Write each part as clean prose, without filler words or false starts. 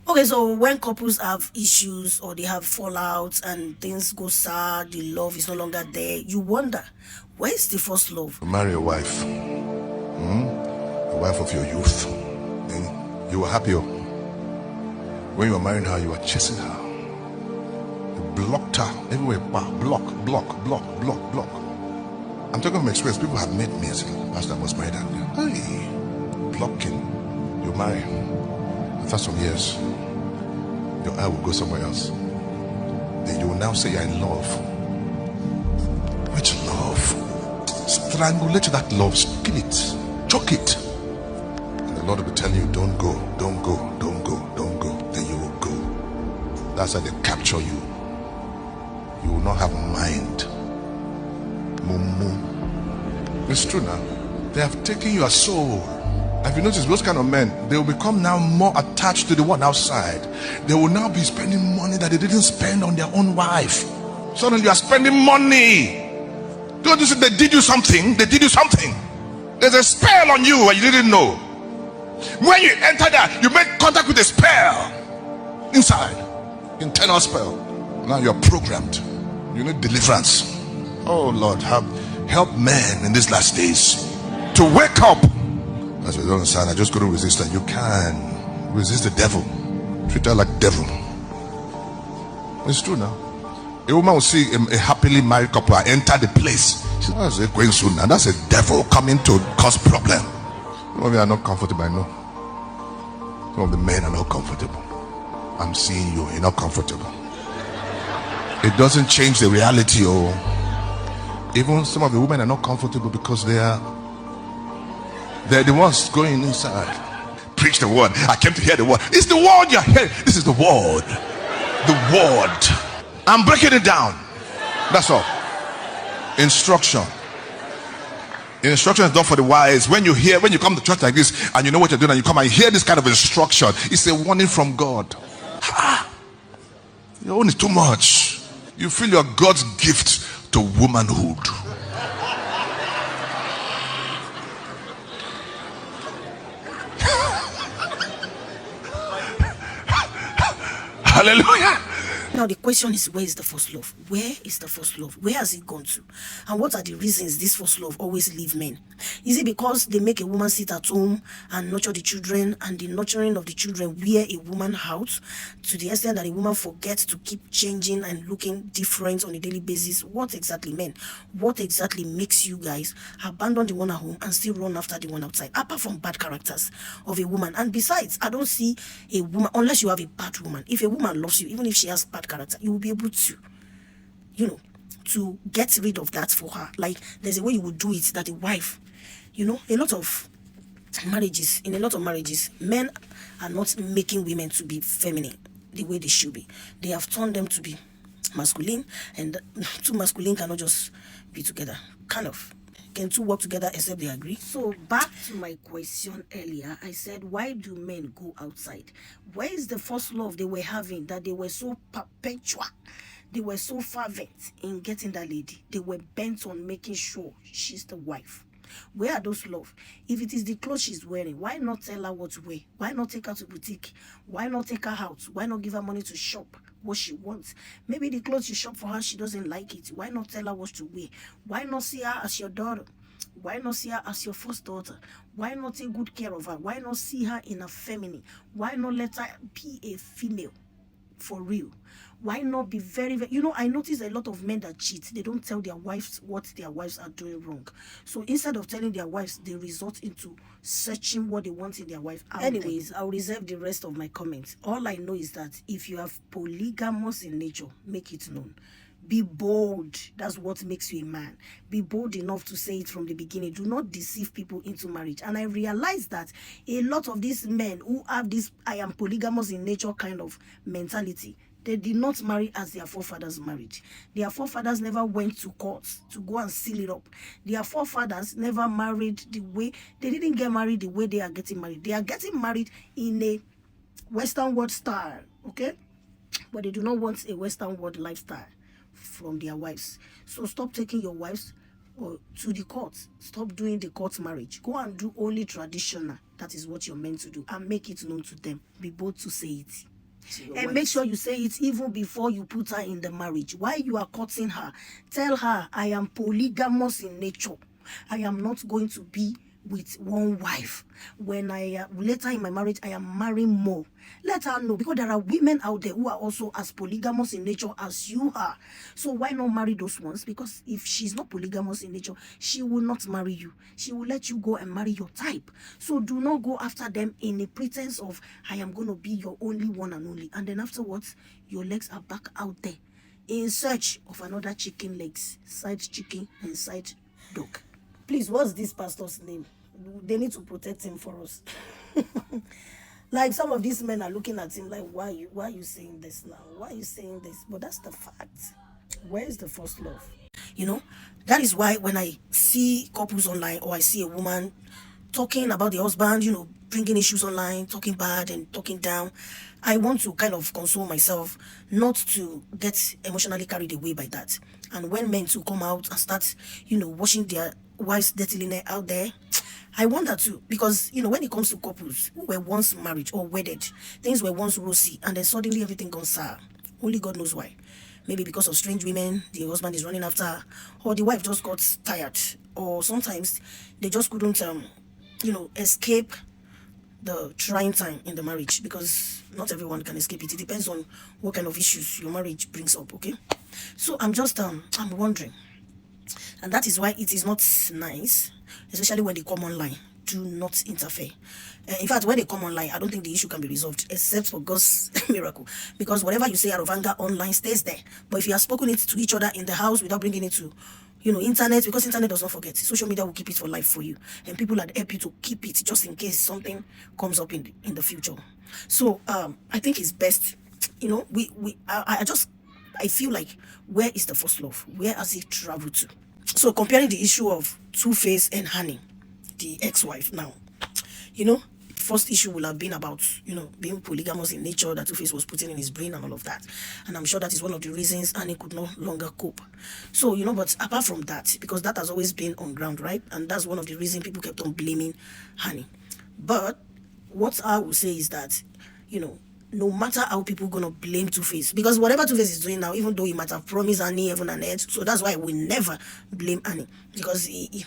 Okay, so when couples have issues or they have fallouts and things go sad, the love is no longer there, you wonder, where's the first love? Marry a wife, a wife of your youth. And you were happy. When you were marrying her, you were chasing her. You blocked her everywhere. Block. I'm talking from experience. People have met me as Pastor was married. Hey, blocking. You marry. After some years, your eye will go somewhere else. Then you will now say you're in love. Which love? Strangulate that love, kill it, choke it. And the Lord will be telling you, don't go. Then you will go. That's how they capture you. You will not have mind. Mumu. It's true now. They have taken your soul. Have you noticed those kind of men? They will become now more attached to the one outside. They will now be spending money that they didn't spend on their own wife. Suddenly you are spending money. Don't you see they did you something? They did you something. There's a spell on you and you didn't know. When you enter there, you make contact with a spell inside. Internal spell. Now you're programmed. You need deliverance. Oh Lord, help men in these last days to wake up. As you don't understand, I just couldn't resist, and you can resist the devil. Treat her like devil. It's true now. A woman will see a happily married couple enter the place. She says, "That's going soon now. That's a devil coming to cause problem." Some of you are not comfortable, I know. Some of the men are not comfortable. I'm seeing you, you're not comfortable. It doesn't change the reality. Even some of the women are not comfortable because they're the ones going inside. Preach the word. I came to hear the word. It's the word you're hearing. This is the word. The word. I'm breaking it down. That's all. Instruction. Instruction is done for the wise. When you come to church like this and you know what you're doing and you come and hear this kind of instruction, it's a warning from God. Your own is too much. You feel you're God's gift to womanhood. Hallelujah. Now the question is, where is the first love? Where is the first love? Where has it gone to? And what are the reasons this first love always leave men? Is it because they make a woman sit at home and nurture the children, and the nurturing of the children wear a woman out to the extent that a woman forgets to keep changing and looking different on a daily basis? What exactly, men? What exactly makes you guys abandon the one at home and still run after the one outside? Apart from bad characters of a woman. And besides, I don't see a woman, unless you have a bad woman. If a woman loves you, even if she has bad character, you will be able to, to get rid of that for her. Like, there's a way you would do it that a wife, in a lot of marriages, men are not making women to be feminine the way they should be. They have turned them to be masculine, and two masculine cannot just be together. Kind of. Can two work together except they agree? So back to my question earlier, I said, why do men go outside? Where is the first love they were having that they were so perpetual? They were so fervent in getting that lady. They were bent on making sure she's the wife. Where are those love? If it is the clothes she's wearing, why not tell her what to wear? Why not take her to boutique? Why not take her out? Why not give her money to shop what she wants? Maybe the clothes you shop for her, she doesn't like it. Why not tell her what to wear? Why not see her as your daughter? Why not see her as your first daughter? Why not take good care of her? Why not see her in a feminine? Why not let her be a female for real? Why not be very, very, I notice a lot of men that cheat. They don't tell their wives what their wives are doing wrong. So instead of telling their wives, they resort into searching what they want in their wife. Anyways, I'll reserve the rest of my comments. All I know is that if you have polygamous in nature, make it known. Be bold. That's what makes you a man. Be bold enough to say it from the beginning. Do not deceive people into marriage. And I realize that a lot of these men who have this I am polygamous in nature kind of mentality, they did not marry as their forefathers married. Their forefathers never went to court to go and seal it up. Their forefathers never married the way, they didn't get married the way they are getting married. They are getting married in a Western world style, okay? But they do not want a Western world lifestyle from their wives. So stop taking your wives to the court. Stop doing the court marriage. Go and do only traditional. That is what you're meant to do, and make it known to them. Be bold to say it. And make sure you say it even before you put her in the marriage. While you are courting her, tell her, I am polygamous in nature. I am not going to be with one wife. When I later in my marriage, I am marrying more. Let her know, because there are women out there who are also as polygamous in nature as you are. So why not marry those ones? Because if she's not polygamous in nature, she will not marry you. She will let you go and marry your type. So do not go after them in a pretense of, I am going to be your only one and only. And then afterwards, your legs are back out there in search of another chicken legs, side chicken and side dog. Please, what's this pastor's name? They need to protect him for us. Like, some of these men are looking at him like, why are you saying this now? Why are you saying this? But that's the fact. Where is the first love? That is why when I see couples online, or I see a woman talking about the husband, bringing issues online, talking bad and talking down, I want to kind of console myself not to get emotionally carried away by that. And when men to come out and start, washing their wives' dirty linen out there, I wonder too, because, when it comes to couples who were once married or wedded, things were once rosy, and then suddenly everything gone sour. Only God knows why. Maybe because of strange women the husband is running after, or the wife just got tired, or sometimes they just couldn't, escape the trying time in the marriage, because not everyone can escape it. It depends on what kind of issues your marriage brings up, okay? So I'm just, I'm wondering. And that is why it is not nice, especially when they come online. Do not interfere. In fact, when they come online, I don't think the issue can be resolved, except for God's miracle. Because whatever you say out of anger online stays there. But if you have spoken it to each other in the house without bringing it to, internet, because internet does not forget. Social media will keep it for life for you. And people that help you to keep it just in case something comes up in the future. So I think it's best, I feel like, where is the first love? Where has it traveled to? So comparing the issue of Two-Face and Honey, the ex-wife now, first issue will have been about, being polygamous in nature that Two-Face was putting in his brain and all of that. And I'm sure that is one of the reasons Honey could no longer cope. So, but apart from that, because that has always been on ground, right? And that's one of the reasons people kept on blaming Honey. But what I will say is that, no matter how people gonna blame Two-Face, because whatever Two-Face is doing now, even though he might have promised Annie heaven and earth, so that's why we never blame Annie, because he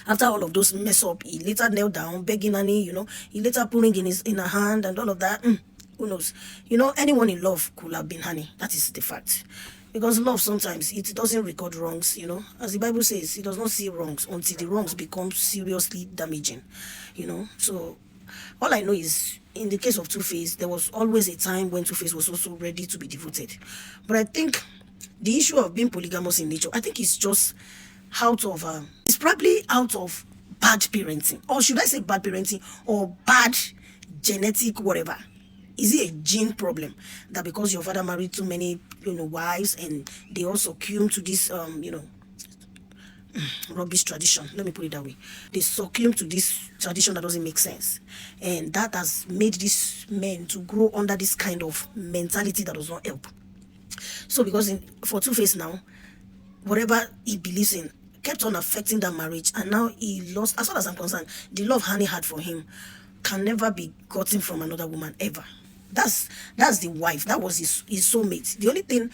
after all of those mess up, he later knelt down begging Annie, he later pulling in her hand and all of that. Who knows? Anyone in love could have been Honey. That is the fact. Because love sometimes, it doesn't record wrongs, as the Bible says, it does not see wrongs until the wrongs become seriously damaging, So all I know is, in the case of Two-Face, there was always a time when Two-Face was also ready to be devoted. But I think the issue of being polygamous in nature, I think it's just it's probably out of bad parenting. Or should I say bad parenting, or bad genetic whatever? Is it a gene problem that because your father married too many, wives, and they all succumb to this, rubbish tradition, let me put it that way. They succumb to this tradition that doesn't make sense, and that has made these men to grow under this kind of mentality that does not help. So because for Two-Face now, whatever he believes in kept on affecting that marriage, and now he lost, as far as I'm concerned, the love Honey had for him can never be gotten from another woman ever. That's the wife, that was his soulmate. The only thing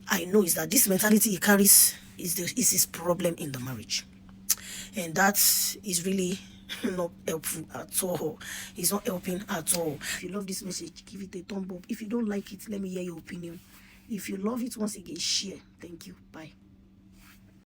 I know is that this mentality he carries is his problem in the marriage, and that is really not helpful at all. It's not helping at all. If you love this message, give it a thumb up. If you don't like it, let me hear your opinion. If you love it, once again, share. Thank you. Bye.